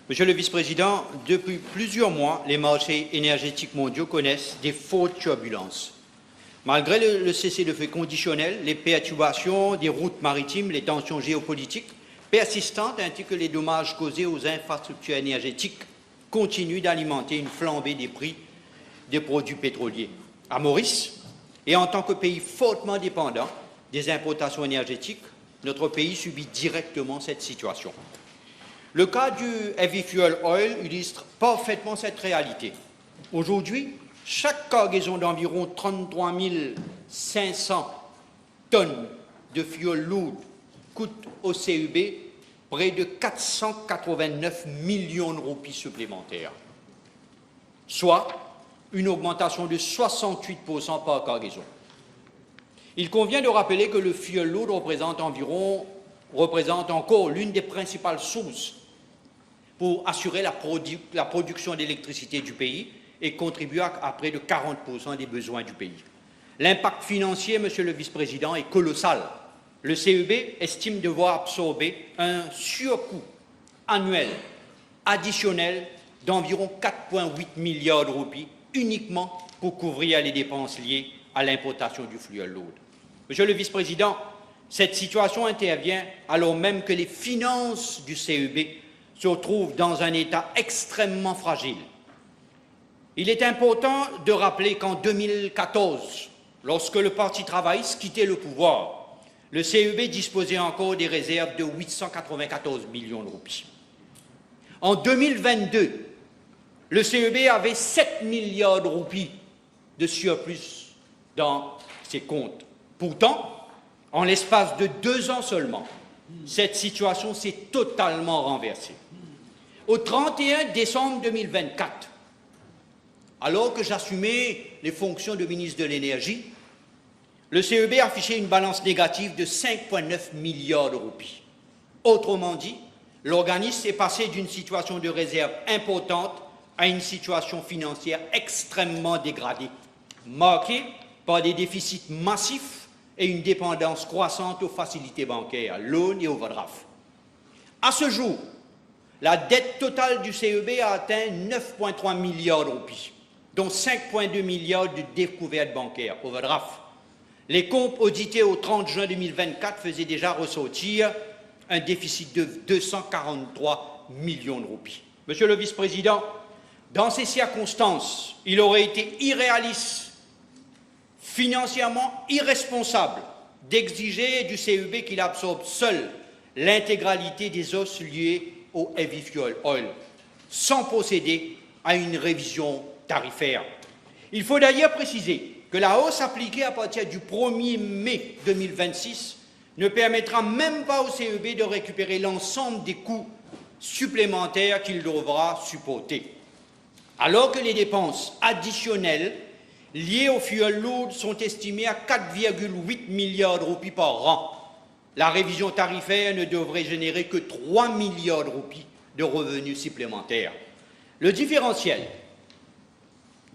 Monsieur le vice-président, depuis plusieurs mois, les marchés énergétiques mondiaux connaissent des fortes turbulences. Malgré le cessez-le-feu conditionnel, les perturbations des routes maritimes, les tensions géopolitiques persistantes ainsi que les dommages causés aux infrastructures énergétiques continuent d'alimenter une flambée des prix des produits pétroliers. À Maurice, et en tant que pays fortement dépendant des importations énergétiques, notre pays subit directement cette situation. Le cas du Heavy Fuel Oil illustre parfaitement cette réalité. Aujourd'hui, chaque cargaison d'environ 33 500 tonnes de fuel lourd coûte au CUB près de 489 millions de roupies supplémentaires, soit une augmentation de 68% par cargaison. Il convient de rappeler que le fuel lourd représente encore l'une des principales sources pour assurer la production d'électricité du pays et contribuer à près de 40% des besoins du pays. L'impact financier, Monsieur le Vice-président, est colossal. Le CEB estime devoir absorber un surcoût annuel additionnel d'environ 4,8 milliards de roupies uniquement pour couvrir les dépenses liées à l'importation du fuel lourd. Monsieur le Vice-président, cette situation intervient alors même que les finances du CEB se trouvent dans un état extrêmement fragile. Il est important de rappeler qu'en 2014, lorsque le Parti travailliste quittait le pouvoir, le CEB disposait encore des réserves de 894 millions de roupies. En 2022, le CEB avait 7 milliards de roupies de surplus dans ses comptes. Pourtant, en l'espace de 2 ans seulement, cette situation s'est totalement renversée. Au 31 décembre 2024, alors que j'assumais les fonctions de ministre de l'Énergie, le CEB affichait une balance négative de 5,9 milliards de roupies. Autrement dit, l'organisme est passé d'une situation de réserve importante à une situation financière extrêmement dégradée, marquée par des déficits massifs et une dépendance croissante aux facilités bancaires, loans et overdrafts. À ce jour, la dette totale du CEB a atteint 9,3 milliards de roupies, dont 5,2 milliards de découvertes bancaires, overdrafts. Les comptes audités au 30 juin 2024 faisaient déjà ressortir un déficit de 243 millions de roupies. Monsieur le vice-président, dans ces circonstances, il aurait été irréaliste, financièrement irresponsable, d'exiger du CEB qu'il absorbe seul l'intégralité des os liés au Heavy Fuel Oil, sans procéder à une révision tarifaire. Il faut d'ailleurs préciser que la hausse appliquée à partir du 1er mai 2026 ne permettra même pas au CEB de récupérer l'ensemble des coûts supplémentaires qu'il devra supporter. Alors que les dépenses additionnelles liées au fuel lourd sont estimées à 4,8 milliards de roupies par an, la révision tarifaire ne devrait générer que 3 milliards de roupies de revenus supplémentaires. Le différentiel,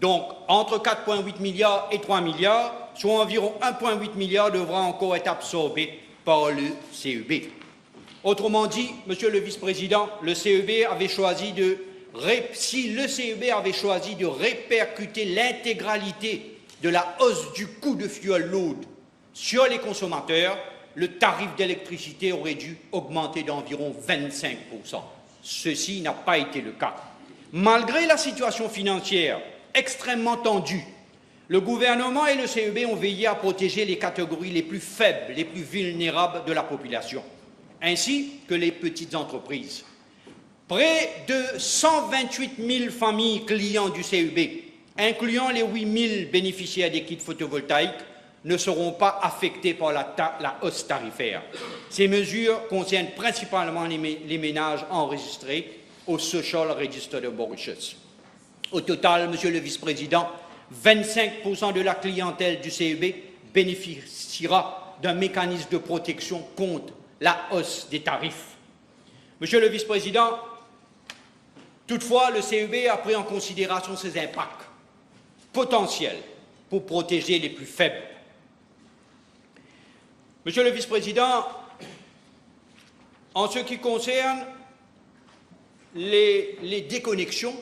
donc entre 4,8 milliards et 3 milliards, soit environ 1,8 milliard, devra encore être absorbé par le CEB. Autrement dit, Monsieur le Vice-président, si le CEB avait choisi de répercuter l'intégralité de la hausse du coût de fuel lourd sur les consommateurs, le tarif d'électricité aurait dû augmenter d'environ 25%. Ceci n'a pas été le cas. Malgré la situation financière extrêmement tendue, le gouvernement et le CEB ont veillé à protéger les catégories les plus faibles, les plus vulnérables de la population, ainsi que les petites entreprises. Près de 128 000 familles clients du CEB, incluant les 8 000 bénéficiaires des kits photovoltaïques, ne seront pas affectés par la hausse tarifaire. Ces mesures concernent principalement les ménages enregistrés au Social Register of Mauritius. Au total, Monsieur le Vice-président, 25% de la clientèle du CEB bénéficiera d'un mécanisme de protection contre la hausse des tarifs. Monsieur le Vice-président, toutefois, le CEB a pris en considération ces impacts potentiels pour protéger les plus faibles. Monsieur le Vice-président, en ce qui concerne les déconnexions,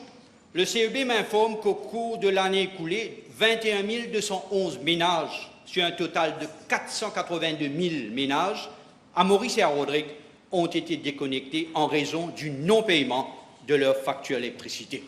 le CEB m'informe qu'au cours de l'année écoulée, 21 211 ménages sur un total de 482 000 ménages à Maurice et à Rodrigue ont été déconnectés en raison du non-paiement de leur facture d'électricité.